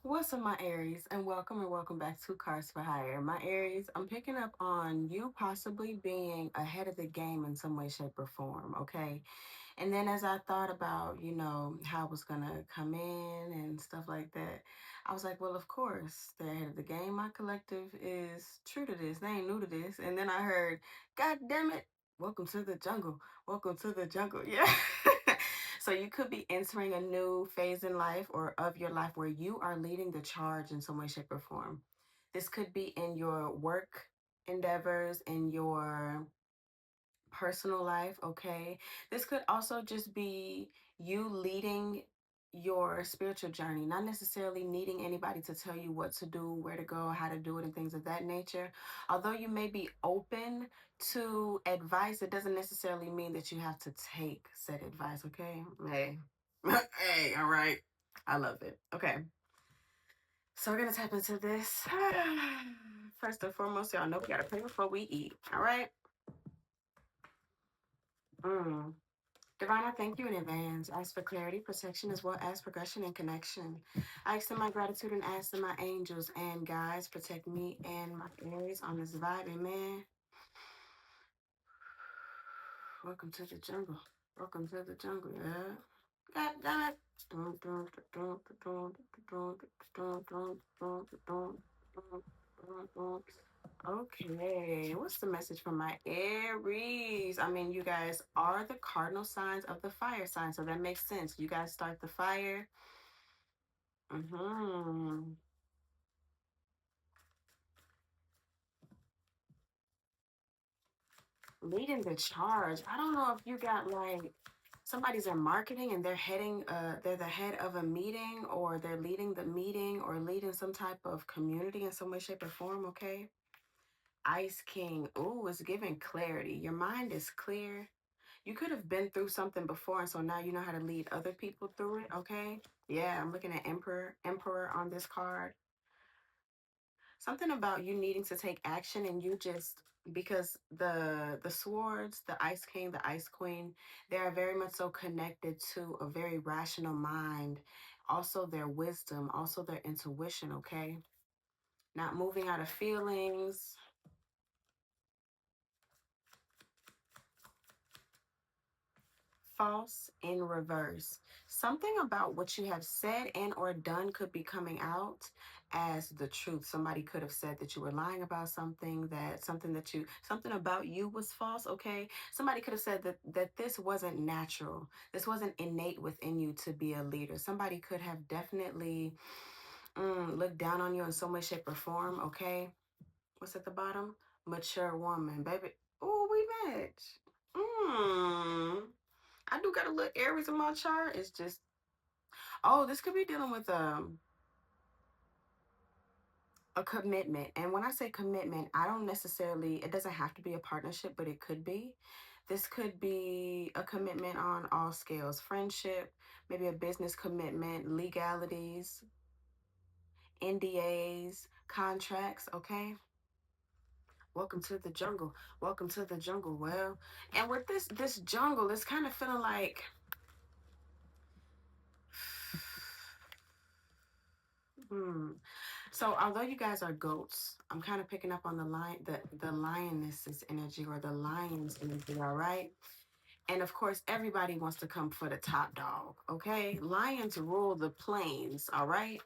What's up, my Aries, and welcome back to Cards for Hire. My Aries, I'm picking up on you possibly being ahead of the game in some way, shape, or form, okay? And then as I thought about, how I was gonna come in and stuff like that, I was like, well, of course, they're ahead of the game. My collective is true to this. They ain't new to this. And then I heard, God damn it, welcome to the jungle. Welcome to the jungle. Yeah. So you could be entering a new phase in life or of your life where you are leading the charge in some way, shape, or form. This could be in your work endeavors, in your personal life, okay? This could also just be you leading your spiritual journey, not necessarily needing anybody to tell you what to do, where to go, how to do it, and things of that nature. Although you may be open to advice, it doesn't necessarily mean that you have to take said advice, okay? Hey, hey, all right. I love it. Okay. So we're gonna tap into this. First and foremost, y'all know we gotta pray before we eat. All right. Mm. Divine, I thank you in advance. I ask for clarity, protection, as well as progression and connection. I extend my gratitude and ask that my angels and guides protect me and my Aries on this vibe. Amen. Welcome to the jungle. Welcome to the jungle, yeah. God damn it. Dun, dun, dun, dun, dun, dun, dun, dun, dun, dun, dun, dun. Okay, what's the message from my Aries? I mean, you guys are the cardinal signs of the fire sign, so that makes sense. You guys start the fire. Mm-hmm. Leading the charge. I don't know if you got like somebody's in marketing and they're the head of a meeting, or they're leading the meeting, or leading some type of community in some way, shape, or form, okay? Ice King. Ooh, it's giving clarity. Your mind is clear. You could have been through something before, and so now you know how to lead other people through it, okay? Yeah, I'm looking at Emperor on this card. Something about you needing to take action, and you just, because the swords, the Ice King, the Ice Queen, they are very much so connected to a very rational mind, also their wisdom, also their intuition, okay? Not moving out of feelings. False in reverse. Something about what you have said and or done could be coming out as the truth. Somebody could have said that you were lying about something, that something about you was false, okay? Somebody could have said that this wasn't natural. This wasn't innate within you to be a leader. Somebody could have definitely looked down on you in some way, shape, or form, okay? What's at the bottom? Mature woman, baby. Oh, we match. Mm. I do got a little Aries in my chart. It's just, oh, this could be dealing with a commitment. And when I say commitment, I don't necessarily, it doesn't have to be a partnership, but it could be. This could be a commitment on all scales: friendship, maybe a business commitment, legalities, NDAs, contracts, okay? Welcome to the jungle. Welcome to the jungle. Well, and with this jungle, it's kind of feeling like hmm. So although you guys are goats, I'm kind of picking up on the lioness's energy, or the lion's energy, all right? And of course, everybody wants to come for the top dog, okay? Lions rule the plains, all right?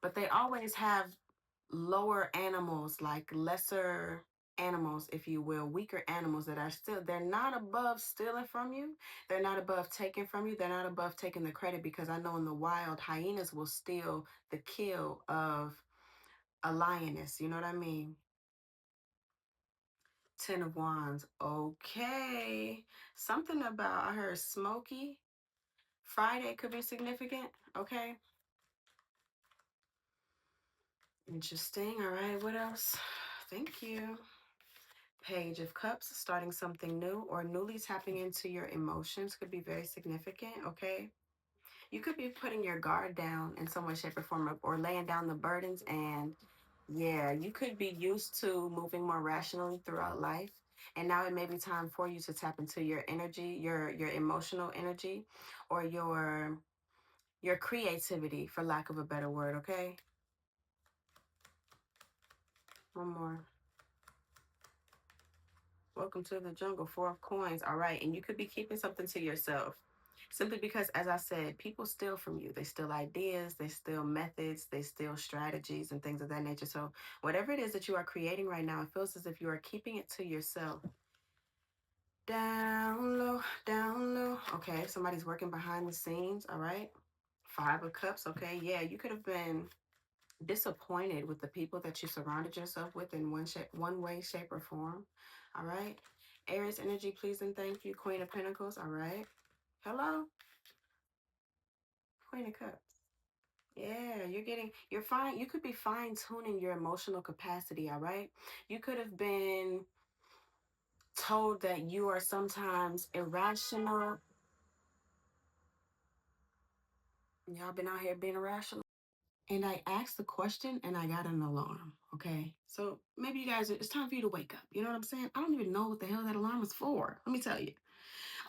But they always have lower animals, like lesser animals, if you will, weaker animals that are still, they're not above stealing from you. They're not above taking from you. They're not above taking the credit, because I know in the wild, hyenas will steal the kill of a lioness. You know what I mean? Ten of Wands. Okay. Something about, I heard smoky. Friday could be significant. Okay. Interesting. All right. What else? Thank you. Page of Cups, starting something new or newly tapping into your emotions could be very significant, okay? You could be putting your guard down in some way, shape, or form, or laying down the burdens. And yeah, you could be used to moving more rationally throughout life. And now it may be time for you to tap into your energy, your emotional energy, or your your creativity, for lack of a better word, okay? One more. Welcome to the jungle, 4 of coins. All right. And you could be keeping something to yourself. Simply because, as I said, people steal from you. They steal ideas, they steal methods, they steal strategies and things of that nature. So, whatever it is that you are creating right now, it feels as if you are keeping it to yourself. Down low, down low. Okay, somebody's working behind the scenes. All right. 5 of cups. Okay, yeah, you could have been disappointed with the people that you surrounded yourself with in one way, shape, or form. All right. Aries energy, please and thank you. Queen of Pentacles. All right. Hello, Queen of Cups. Yeah, you're fine. You could be fine tuning your emotional capacity. All right. You could have been told that you are sometimes irrational. Y'all been out here being irrational. And I asked the question and I got an alarm. Okay. So maybe you guys, it's time for you to wake up. You know what I'm saying? I don't even know what the hell that alarm was for. Let me tell you.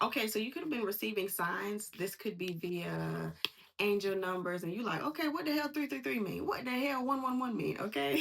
Okay, so you could have been receiving signs. This could be via angel numbers, and you like, okay, what the hell 333 mean? What the hell 111 mean? Okay,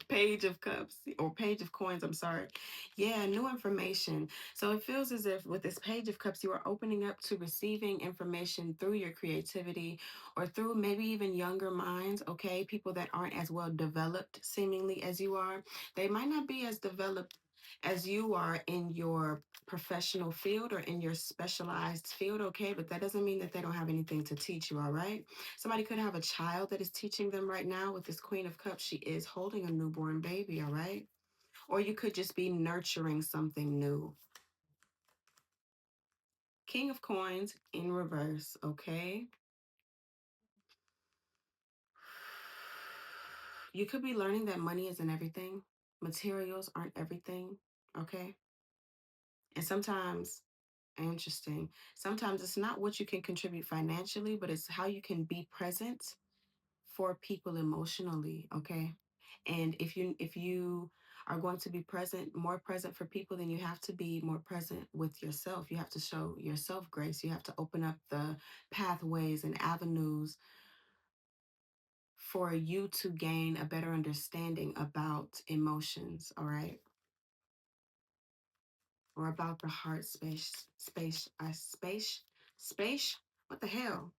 page of cups or page of coins. I'm sorry. Yeah, new information. So it feels as if with this page of cups, you are opening up to receiving information through your creativity or through maybe even younger minds. Okay, people that aren't as well developed seemingly as you are. They might not be as developed as you are in your professional field or in your specialized field, okay? But that doesn't mean that they don't have anything to teach you, all right? Somebody could have a child that is teaching them right now with this Queen of Cups. She is holding a newborn baby, all right? Or you could just be nurturing something new. King of Coins in reverse, okay? You could be learning that money isn't everything. Materials aren't everything, okay? And sometimes interesting. Sometimes it's not what you can contribute financially, but it's how you can be present for people emotionally, okay? And if you are going to be present, more present for people, then you have to be more present with yourself. You have to show yourself grace. You have to open up the pathways and avenues for you to gain a better understanding about emotions, all right? Or about the heart space. What the hell?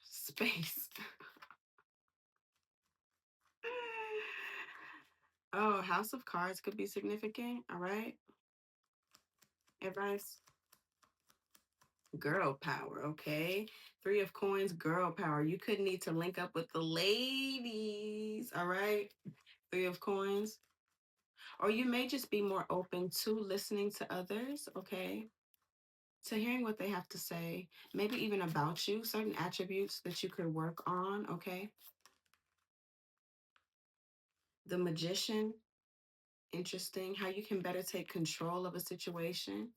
Space. Oh, House of Cards could be significant. All right. Advice. Girl power. Okay. 3 of coins, girl power. You could need to link up with the ladies. All right. 3 of coins. Or you may just be more open to listening to others. Okay. To hearing what they have to say. Maybe even about you, certain attributes that you could work on. Okay. The Magician. Interesting. How you can better take control of a situation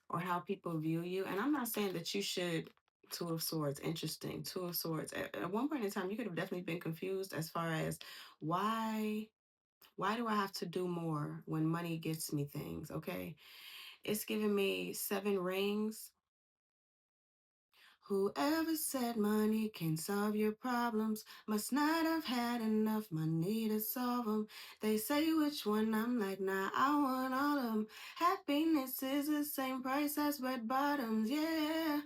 or how people view you. And I'm not saying that you should. 2 of Swords, interesting. 2 of Swords. At one point in time, you could have definitely been confused as far as why why do I have to do more when money gets me things? Okay. It's giving me 7 rings. Whoever said money can solve your problems must not have had enough money to solve them. They say which one, I'm like, nah, I want all of them. Happiness is the same price as red bottoms, yeah.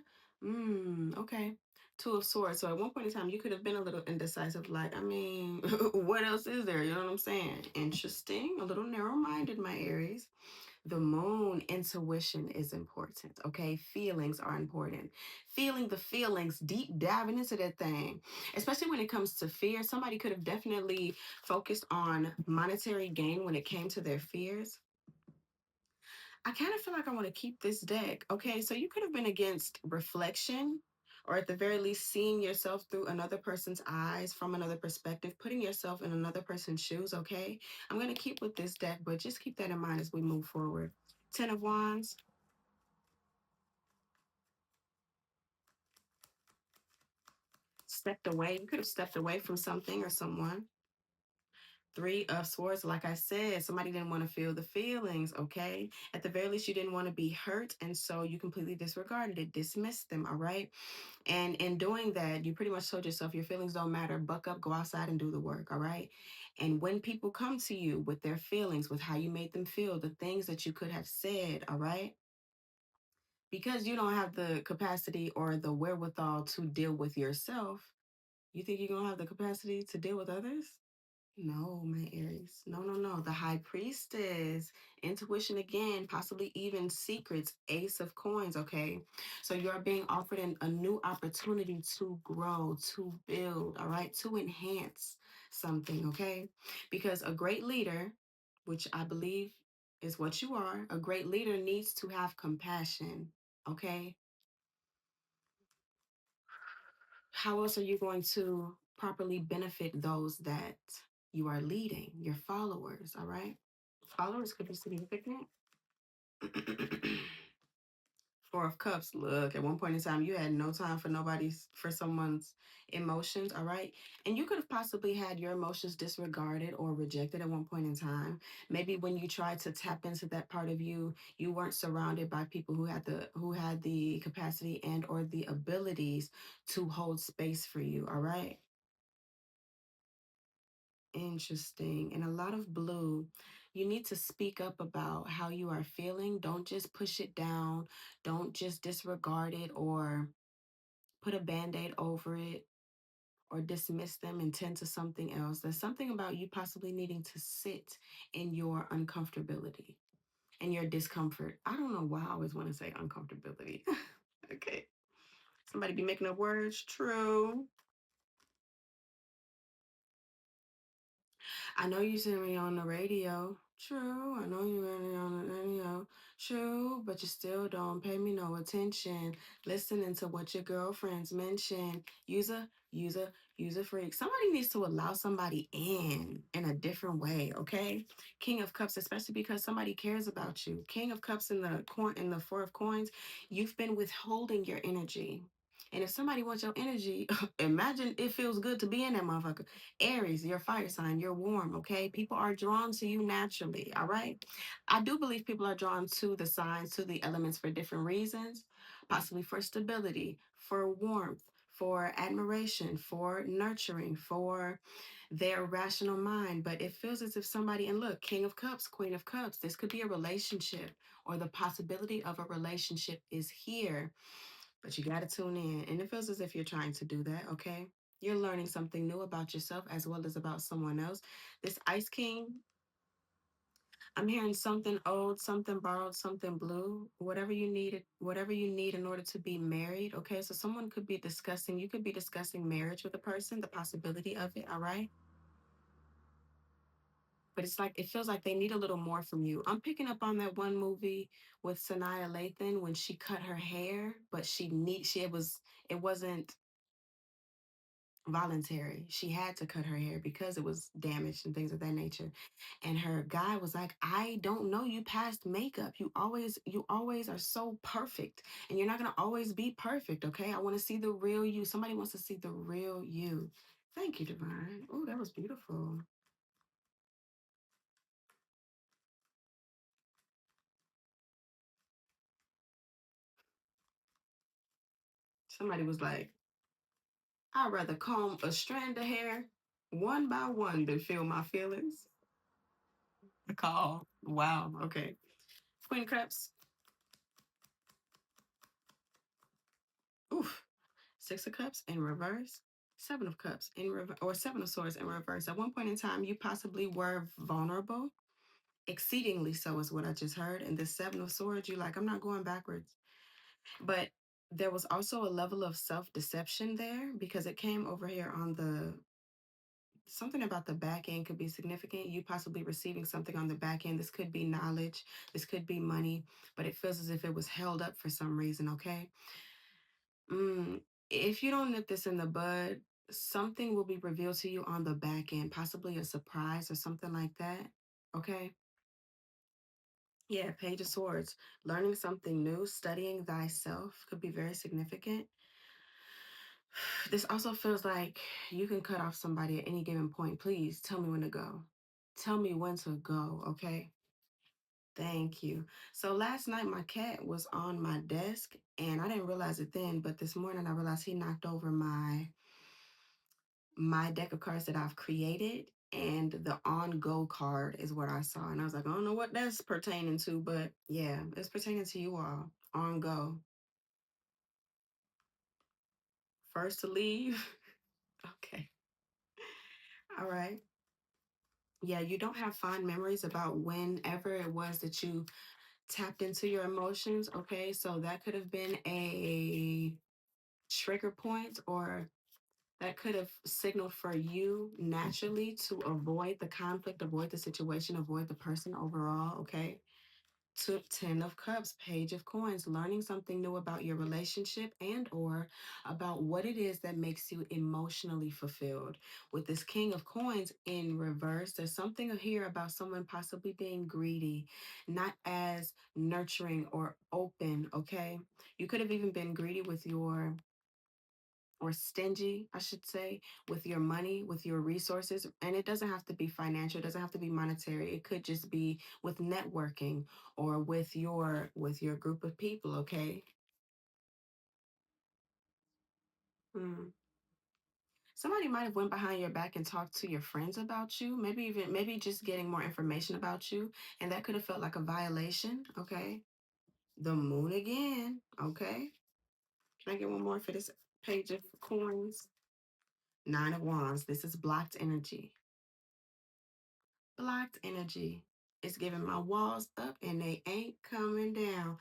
Okay. 2 of Swords. So at one point in time, you could have been a little indecisive, like, I mean, what else is there? You know what I'm saying? Interesting. A little narrow minded, my Aries. The moon, intuition is important. Okay. Feelings are important. Feeling the feelings, deep diving into that thing, especially when it comes to fear. Somebody could have definitely focused on monetary gain when it came to their fears. I kind of feel like I want to keep this deck. Okay. So you could have been against reflection. Or at the very least, seeing yourself through another person's eyes from another perspective, putting yourself in another person's shoes, okay? I'm going to keep with this deck, but just keep that in mind as we move forward. 10 of Wands. Stepped away. You could have stepped away from something or someone. Three of Swords, like I said, somebody didn't want to feel the feelings, okay? At the very least, you didn't want to be hurt, and so you completely disregarded it, dismissed them, all right? And in doing that, you pretty much told yourself your feelings don't matter. Buck up, go outside and do the work, all right? And when people come to you with their feelings, with how you made them feel, the things that you could have said, all right? Because you don't have the capacity or the wherewithal to deal with yourself, you think you're going to have the capacity to deal with others? No, my Aries. No, no, no. The High Priestess, intuition again, possibly even secrets, Ace of Coins, okay? So you are being offered a new opportunity to grow, to build, all right, to enhance something, okay? Because a great leader, which I believe is what you are, a great leader needs to have compassion, okay? How else are you going to properly benefit those that you are leading, your followers, all right? Followers could be significant. Four of Cups, look, at one point in time, you had no time for nobody's, for someone's emotions, all right? And you could have possibly had your emotions disregarded or rejected at one point in time. Maybe when you tried to tap into that part of you, you weren't surrounded by people who had the capacity and or the abilities to hold space for you, all right? Interesting. And a lot of blue. You need to speak up about how you are feeling. Don't just push it down. Don't just disregard it or put a band aid over it or dismiss them and tend to something else. There's something about you possibly needing to sit in your uncomfortability and your discomfort. I don't know why I always want to say uncomfortability. Okay. Somebody be making up words. True. I know you see me on the radio. True. I know you heard me on the radio. True. But you still don't pay me no attention. Listening to what your girlfriends mention. User, user freak. Somebody needs to allow somebody in a different way, okay? King of Cups, especially because somebody cares about you. King of Cups in the Four of Coins, you've been withholding your energy. And if somebody wants your energy, imagine it feels good to be in that motherfucker. Aries, your fire sign, you're warm, okay? People are drawn to you naturally, all right? I do believe people are drawn to the signs, to the elements for different reasons, possibly for stability, for warmth, for admiration, for nurturing, for their rational mind. But it feels as if somebody, and look, King of Cups, Queen of Cups, this could be a relationship or the possibility of a relationship is here, but you got to tune in. And it feels as if you're trying to do that, okay? You're learning something new about yourself as well as about someone else. This Ice King, I'm hearing something old, something borrowed, something blue, whatever you need in order to be married, okay? So someone could be discussing, you could be discussing marriage with a person, the possibility of it, all right? But it's like, it feels like they need a little more from you. I'm picking up on that one movie with Sanaya Lathan when she cut her hair, but it wasn't voluntary. She had to cut her hair because it was damaged and things of that nature. And her guy was like, "I don't know you past makeup. You always are so perfect. And you're not gonna always be perfect, okay? I want to see the real you. Somebody wants to see the real you." Thank you, Divine. Oh, that was beautiful. Somebody was like, "I'd rather comb a strand of hair one by one than feel my feelings." The call. Wow. Okay. Queen of Cups. Oof. Six of Cups in reverse, Seven of Cups in reverse, or Seven of Swords in reverse. At one point in time, you possibly were vulnerable, exceedingly so, is what I just heard. And the Seven of Swords, you like, I'm not going backwards. But there was also a level of self deception there because it came over here on the something about the back end could be significant. You possibly receiving something on the back end. This could be knowledge, this could be money, but it feels as if it was held up for some reason, okay? Mm, if you don't nip this in the bud, something will be revealed to you on the back end, possibly a surprise or something like that. Okay. Yeah, Page of Swords. Learning something new, studying thyself could be very significant. This also feels like you can cut off somebody at any given point. Please tell me when to go. Tell me when to go, okay? Thank you. So last night my cat was on my desk and I didn't realize it then, but this morning I realized he knocked over my deck of cards that I've created, and the on go card is what I saw. And I was like, I don't know what that's pertaining to, but yeah, it's pertaining to you all. On go. First to leave. Okay. All right. Yeah, you don't have fond memories about whenever it was that you tapped into your emotions. Okay. So that could have been a trigger point, or that could have signaled for you naturally to avoid the conflict, avoid the situation, avoid the person overall. Okay. Took 10 of cups, page of coins, learning something new about your relationship and or about what it is that makes you emotionally fulfilled. With this king of coins in reverse, there's something here about someone possibly being greedy, not as nurturing or open. Okay. You could have even been greedy with your, or stingy, I should say, with your money, with your resources. And it doesn't have to be financial, it doesn't have to be monetary. It could just be with networking or with your group of people, okay? Hmm. Somebody might have went behind your back and talked to your friends about you, maybe just getting more information about you, and that could have felt like a violation, okay? The moon again, okay? Can I get one more for this page of coins? Nine of wands. This is blocked energy. Blocked energy. It's giving my walls up and they ain't coming down.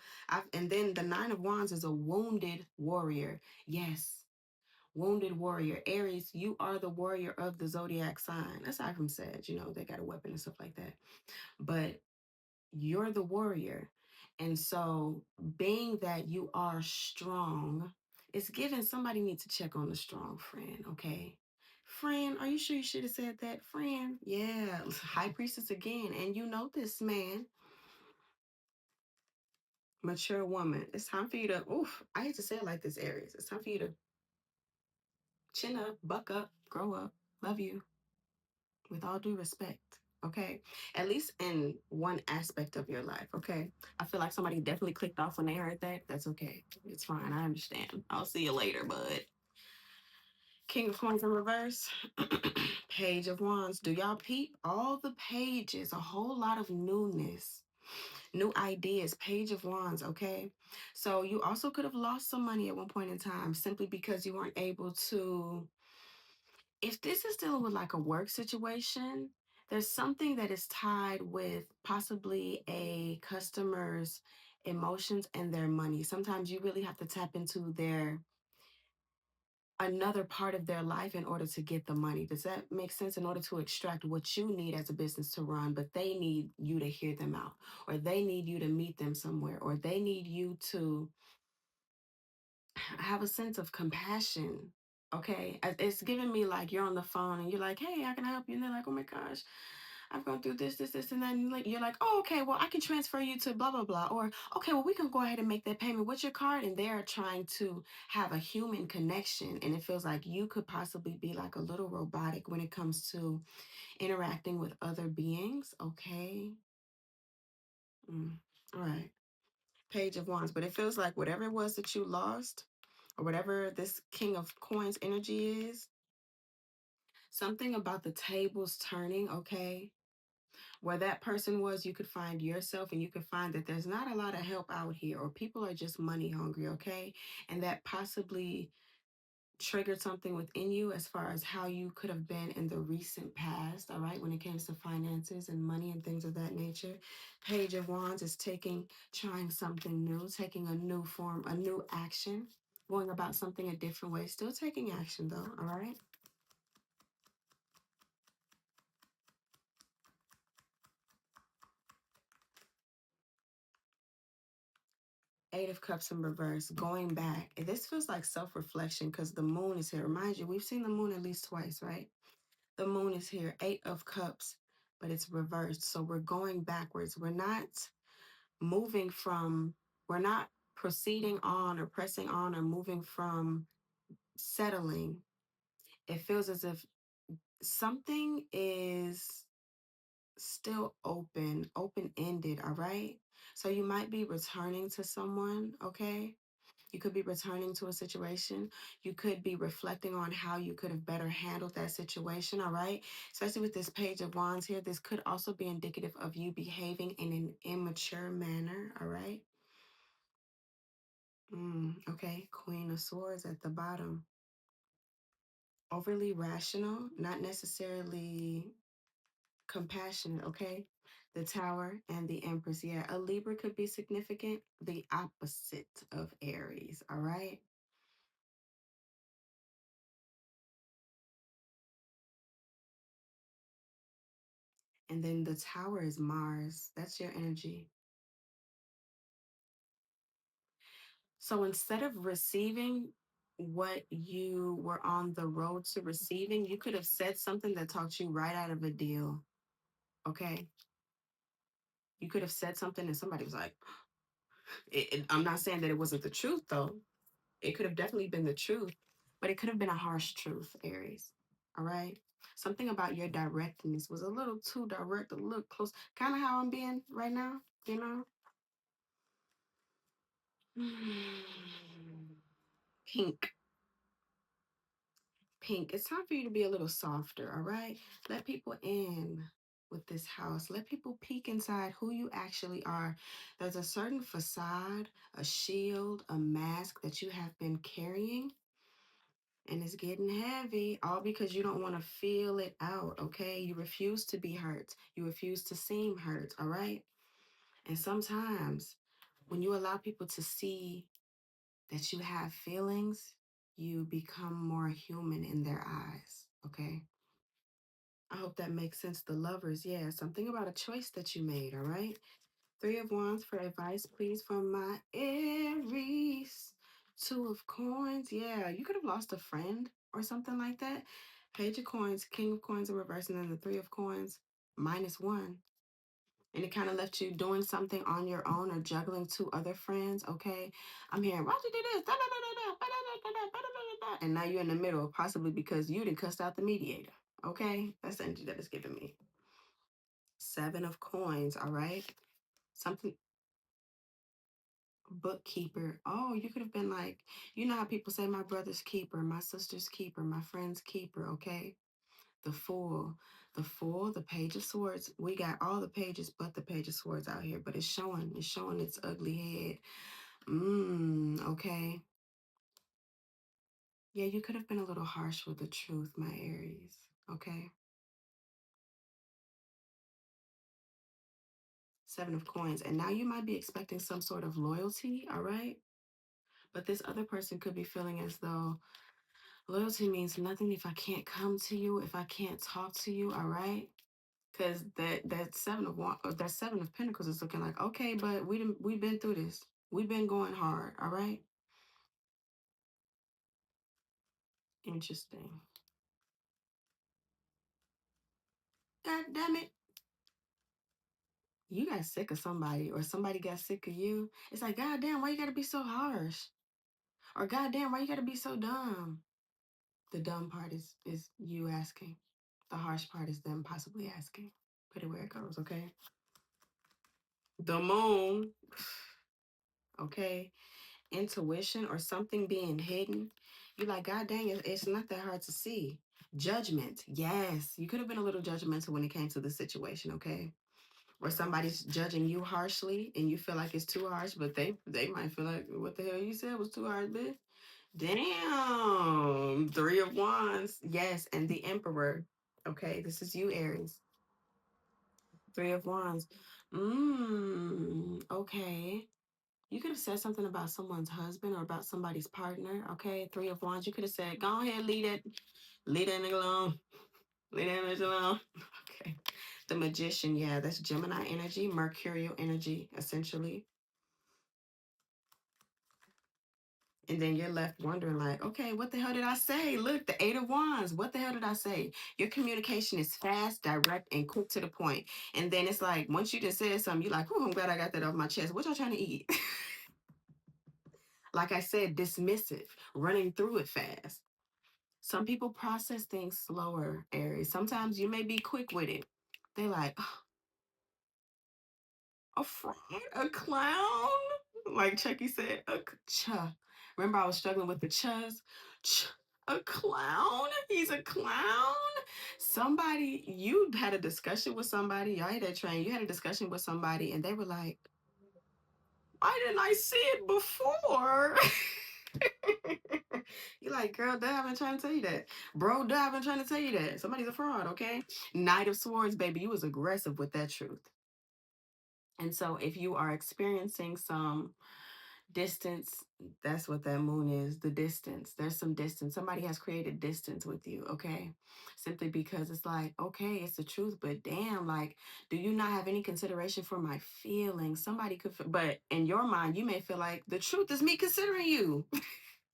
And then the nine of wands is a wounded warrior. Yes, wounded warrior. Aries, you are the warrior of the zodiac sign. Aside from Sag, they got a weapon and stuff like that. But you're the warrior. And so, being that you are strong, it's given somebody needs to check on the strong friend, okay? Friend, are you sure you should have said that? Friend, yeah, high priestess again. And you know this, man, mature woman. It's time for you to, oof, I hate to say it like this, Aries. It's time for you to chin up, buck up, grow up, love you, with all due respect. Okay. At least in one aspect of your life. Okay. I feel like somebody definitely clicked off when they heard that. That's okay. It's fine. I understand. I'll see you later, bud. King of Coins in reverse. Page of Wands. Do y'all peep? All the pages, a whole lot of newness, new ideas. Page of Wands. Okay. So you also could have lost some money at one point in time simply because you weren't able to, if this is dealing with like a work situation, there's something that is tied with possibly a customer's emotions and their money. Sometimes you really have to tap into their another part of their life in order to get the money. Does that make sense? In order to extract what you need as a business to run, but they need you to hear them out, or they need you to meet them somewhere, or they need you to have a sense of compassion. Okay. It's giving me like you're on the phone and you're like, hey, I can help you. And they're like, oh my gosh, I've gone through this, and then like you're like, oh, okay, well, I can transfer you to blah, blah, blah. Or, okay, well, we can go ahead and make that payment. What's your card? And they're trying to have a human connection. And it feels like you could possibly be like a little robotic when it comes to interacting with other beings. Okay. Mm. All right. Page of Wands. But it feels like whatever it was that you lost, or whatever this King of Coins energy is, something about the tables turning, okay? Where that person was, you could find yourself, and you could find that there's not a lot of help out here, or people are just money hungry, okay? And that possibly triggered something within you as far as how you could have been in the recent past, all right, when it comes to finances and money and things of that nature. Page of Wands is trying something new, taking a new form, a new action, going about something a different way, still taking action though, all right? Eight of Cups in reverse, going back. And this feels like self-reflection because the moon is here. Remind you, we've seen the moon at least twice, right? The moon is here, Eight of Cups, but it's reversed. So we're going backwards. Moving from, we're not proceeding on or pressing on or moving from settling. It feels as if something is still open-ended, all right? So you might be returning to someone, okay? You could be returning to a situation. You could be reflecting on how you could have better handled that situation, all right? Especially with this Page of Wands here, this could also be indicative of you behaving in an immature manner, all right? Okay, Queen of Swords at the bottom. Overly rational, not necessarily compassionate, okay? The Tower and the Empress. Yeah, a Libra could be significant. The opposite of Aries, all right? And then the Tower is Mars. That's your energy. So instead of receiving what you were on the road to receiving, you could have said something that talked you right out of a deal, okay? You could have said something and somebody was like, I'm not saying that it wasn't the truth, though. It could have definitely been the truth, but it could have been a harsh truth, Aries. All right. Something about your directness was a little too direct, a little close, kind of how I'm being right now, you know? Pink. Pink. It's time for you to be a little softer, all right? Let people in with this house. Let people peek inside who you actually are. There's a certain facade, a shield, a mask that you have been carrying, and it's getting heavy, all because you don't want to feel it out, okay? You refuse to be hurt. You refuse to seem hurt, all right? And sometimes when you allow people to see that you have feelings, you become more human in their eyes, okay? I hope that makes sense. The Lovers, yeah, something about a choice that you made, all right? Three of Wands for advice, please, from my Aries. Two of Coins, yeah, you could have lost a friend or something like that. Page of Coins, King of Coins in reverse, and then the Three of Coins, -1. And it kind of left you doing something on your own or juggling two other friends, okay? I'm hearing, why'd you do this? Da, da, da, da, da, ba, da, da, da, da, ba, da, da, da, da. And now you're in the middle, possibly because you didn't cuss out the mediator, okay? That's the energy that it's giving me. Seven of Coins, all right? Something, bookkeeper. Oh, you could have been like, you know how people say my brother's keeper, my sister's keeper, my friend's keeper, okay? The Fool. The Fool, the Page of Swords. We got all the pages but the Page of Swords out here, but it's showing its ugly head. Okay. Yeah, you could have been a little harsh with the truth, my Aries. Okay. Seven of Coins. And now you might be expecting some sort of loyalty, all right? But this other person could be feeling as though loyalty means nothing if I can't come to you, if I can't talk to you, all right? Because that that Seven of Pentacles is looking like, okay, but we've been through this. We've been going hard, all right? Interesting. God damn it. You got sick of somebody or somebody got sick of you. It's like, God damn, why you gotta be so harsh? Or God damn, why you gotta be so dumb? The dumb part is you asking. The harsh part is them possibly asking. Put it where it goes, okay? The Moon, okay? Intuition or something being hidden. You're like, God dang, it's not that hard to see. Judgment. Yes, you could have been a little judgmental when it came to the situation, okay? Or somebody's judging you harshly and you feel like it's too harsh, but they might feel like, what the hell you said was too harsh, bitch? Damn. Three of Wands. Yes, and the Emperor. Okay, this is you, Aries. Three of Wands. Okay. You could have said something about someone's husband or about somebody's partner. Okay, Three of Wands. You could have said, "Go ahead, leave that nigga alone, leave that bitch alone." Okay, the Magician. Yeah, that's Gemini energy, Mercurial energy, essentially. And then you're left wondering, like, okay, what the hell did I say? Look, the Eight of Wands. What the hell did I say? Your communication is fast, direct, and quick to the point. And then it's like, once you just said something, you're like, oh, I'm glad I got that off my chest. What y'all trying to eat? Like I said, dismissive, running through it fast. Some people process things slower, Aries. Sometimes you may be quick with it. They like, oh, A fraud? A clown? Like Chucky said, Remember I was struggling with the chus? Ch. A clown? He's a clown? Somebody, you had a discussion with somebody, y'all had that train, you had a discussion with somebody, and they were like, why didn't I see it before? You're like, girl, Dad, I've been trying to tell you that. Bro, Dad, I've been trying to tell you that. Somebody's a fraud, okay? Knight of Swords, baby, you was aggressive with that truth. And so if you are experiencing some distance, that's what that moon is, the distance. There's some distance. Somebody has created distance with you, okay? Simply because it's like, okay, it's the truth, but damn, like, do you not have any consideration for my feelings? Somebody could, but in your mind, you may feel like the truth is me considering you.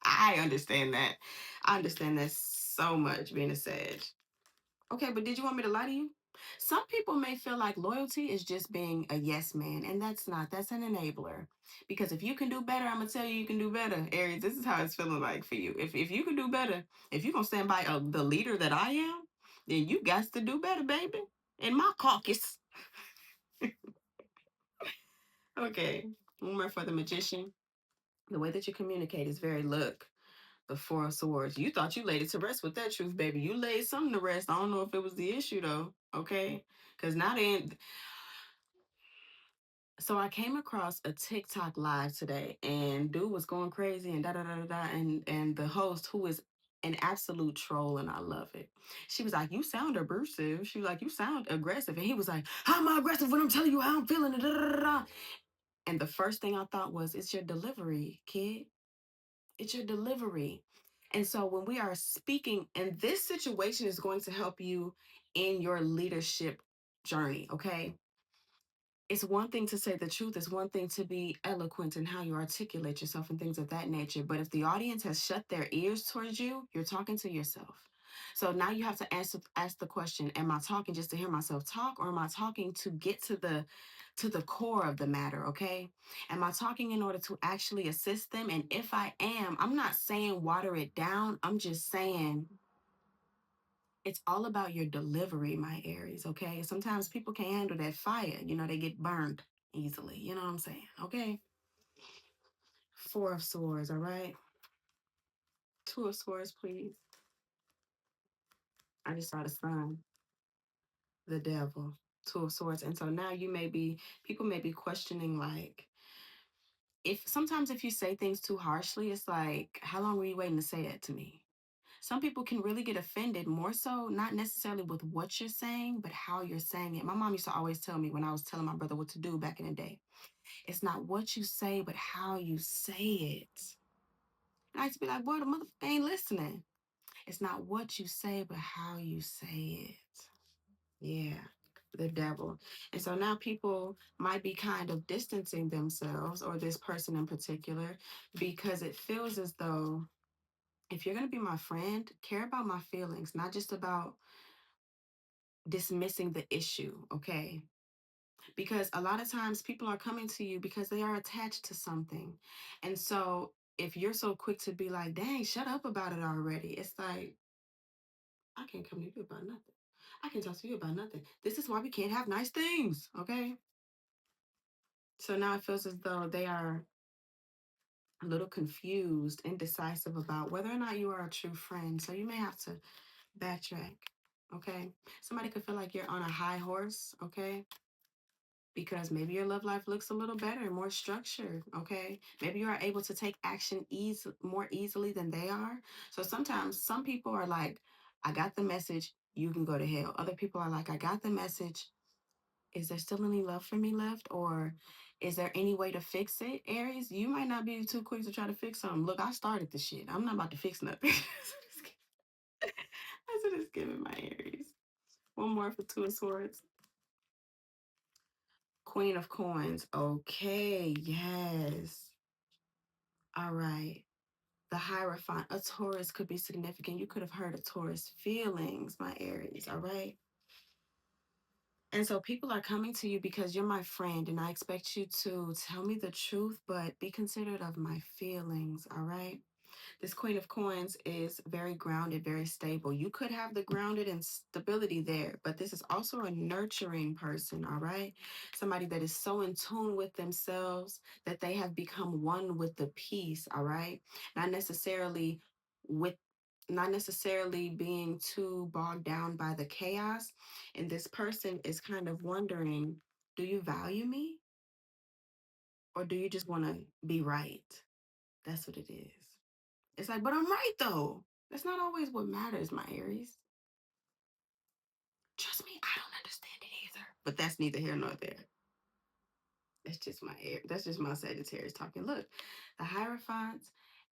I understand that. I understand that so much being a Sag. Okay, but did you want me to lie to you? Some people may feel like loyalty is just being a yes man, and that's not. That's an enabler. Because if you can do better, I'm gonna tell you you can do better, Aries. This is how it's feeling like for you. If you can do better, if you're gonna stand by the leader that I am, then you got to do better, baby. In my caucus. Okay, one more for the magician. The way that you communicate is very look. The Four of Swords. You thought you laid it to rest with that truth, baby. You laid something to rest. I don't know if it was the issue though. Okay, because now then. So I came across a TikTok live today, and dude was going crazy and da da da da da, and the host, who is an absolute troll, and I love it. She was like, "You sound abusive." She was like, "You sound aggressive," and he was like, "How am I aggressive when I'm telling you how I'm feeling?" Da, da, da, da. And the first thing I thought was, "It's your delivery, kid. It's your delivery." And so when we are speaking, and this situation is going to help you in your leadership journey, okay? It's one thing to say the truth, it's one thing to be eloquent in how you articulate yourself and things of that nature. But if the audience has shut their ears towards you, you're talking to yourself. So now you have to ask the question, am I talking just to hear myself talk, or am I talking to get to the core of the matter, okay? Am I talking in order to actually assist them? And if I am, I'm not saying water it down. I'm just saying it's all about your delivery, my Aries, okay? Sometimes people can't handle that fire. They get burned easily. You know what I'm saying? Okay. Four of Swords, all right? Two of Swords, please. I just saw the sun, the devil, Two of Swords. And so now people may be questioning, like, if you say things too harshly, it's like, how long were you waiting to say that to me? Some people can really get offended, more so not necessarily with what you're saying, but how you're saying it. My mom used to always tell me when I was telling my brother what to do back in the day, it's not what you say, but how you say it. And I used to be like, boy, the motherfucker ain't listening. It's not what you say, but how you say it. Yeah, the devil. And so now people might be kind of distancing themselves, or this person in particular, because it feels as though if you're going to be my friend, care about my feelings, not just about dismissing the issue, okay? Because a lot of times people are coming to you because they are attached to something. And so if you're so quick to be like, dang, shut up about it already, it's like, I can't come to you about nothing. I can't talk to you about nothing. This is why we can't have nice things, okay? So now it feels as though they are a little confused, indecisive about whether or not you are a true friend. So you may have to backtrack, okay? Somebody could feel like you're on a high horse, okay? Because maybe your love life looks a little better, more structured, okay? Maybe you are able to take action more easily than they are. So sometimes some people are like, I got the message, you can go to hell. Other people are like, I got the message. Is there still any love for me left? Or is there any way to fix it? Aries, you might not be too quick to try to fix something. Look, I started the shit. I'm not about to fix nothing. That's what it's giving my Aries. One more for Two of Swords. Queen of Coins. Okay, yes. All right. The Hierophant. A Taurus could be significant. You could have heard a Taurus feelings, my Aries. All right. And so people are coming to you because you're my friend, and I expect you to tell me the truth, but be considerate of my feelings. All right. This Queen of Coins is very grounded, very stable. You could have the grounded and stability there, but this is also a nurturing person, all right? Somebody that is so in tune with themselves that they have become one with the peace, all right? Not necessarily with not necessarily being too bogged down by the chaos. And this person is kind of wondering, do you value me? Or do you just want to be right? That's what it is. It's like, but I'm right though. That's not always what matters, my Aries. Trust me, I don't understand it either. But that's neither here nor there. That's just my air. That's just my Sagittarius talking. Look, the Hierophant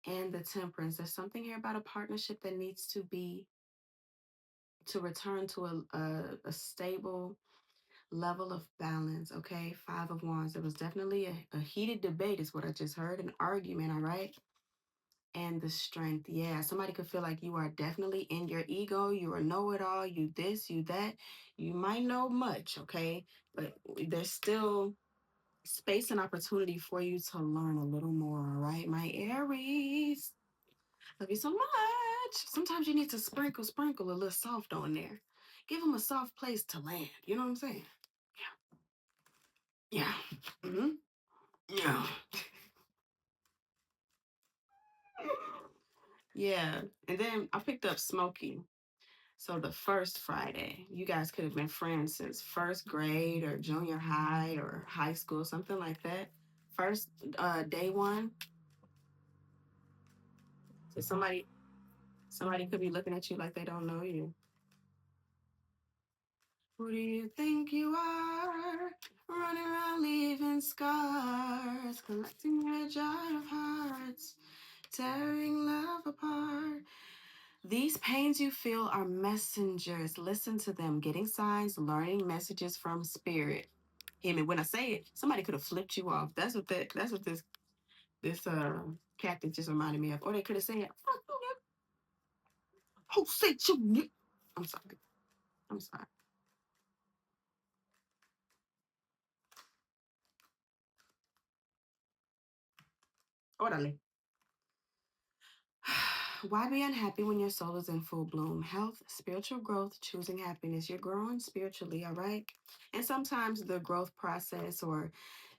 and the Temperance. There's something here about a partnership that needs to return to a stable level of balance. Okay, Five of Wands. There was definitely a heated debate, is what I just heard. An argument. All right. And the Strength. Yeah, somebody could feel like you are definitely in your ego. You are know it all. You this, you that. You might know much, okay? But there's still space and opportunity for you to learn a little more, all right? My Aries. Love you so much. Sometimes you need to sprinkle a little soft on there. Give them a soft place to land. You know what I'm saying? Yeah. Yeah. Mm-hmm. Yeah. Yeah. And then I picked up Smokey. So the first Friday, you guys could have been friends since first grade or junior high or high school, something like that. First day one. So somebody could be looking at you like they don't know you. Who do you think you are? Running around leaving scars, collecting your jar of hearts, tearing love apart. These pains you feel are messengers. Listen to them, getting signs, learning messages from spirit. Him, and when I say it, somebody could have flipped you off. That's what this captain just reminded me of. Or they could have said, "Fuck you, nigga. Who said you, nigga?" I'm sorry. I'm sorry. Orderly. Why be unhappy when your soul is in full bloom? Health, spiritual growth, choosing happiness. You're growing spiritually, all right? And sometimes the growth process or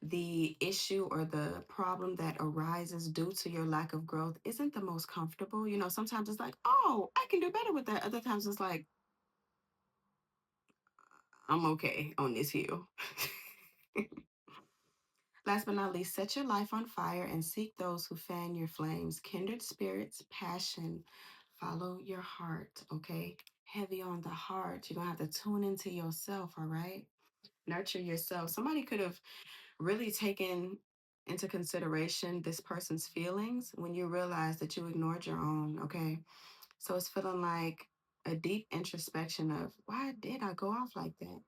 the issue or the problem that arises due to your lack of growth isn't the most comfortable. You know, sometimes it's like, oh, I can do better with that. Other times it's like, I'm okay on this hill. Last but not least, set your life on fire and seek those who fan your flames. Kindred spirits, passion, follow your heart, okay? Heavy on the heart. You're going to have to tune into yourself, all right? Nurture yourself. Somebody could have really taken into consideration this person's feelings when you realize that you ignored your own, okay? So it's feeling like a deep introspection of why did I go off like that?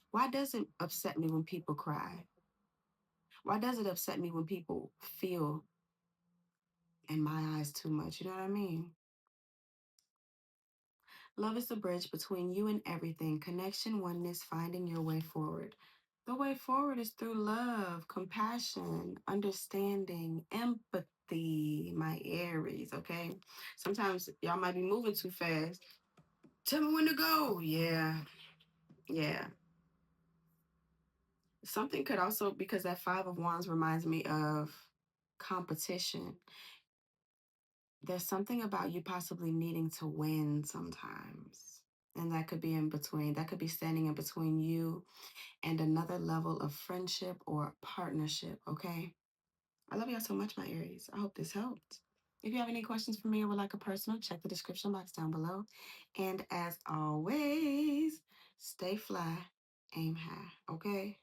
Why does it upset me when people cry? Why does it upset me when people feel in my eyes too much? You know what I mean? Love is the bridge between you and everything. Connection, oneness, finding your way forward. The way forward is through love, compassion, understanding, empathy, my Aries, okay? Sometimes y'all might be moving too fast. Tell me when to go. Yeah, yeah. Something could also, because that Five of Wands reminds me of competition. There's something about you possibly needing to win sometimes. And that could be in between. That could be standing in between you and another level of friendship or partnership, okay? I love y'all so much, my Aries. I hope this helped. If you have any questions for me or would like a personal, check the description box down below. And as always, stay fly, aim high, okay?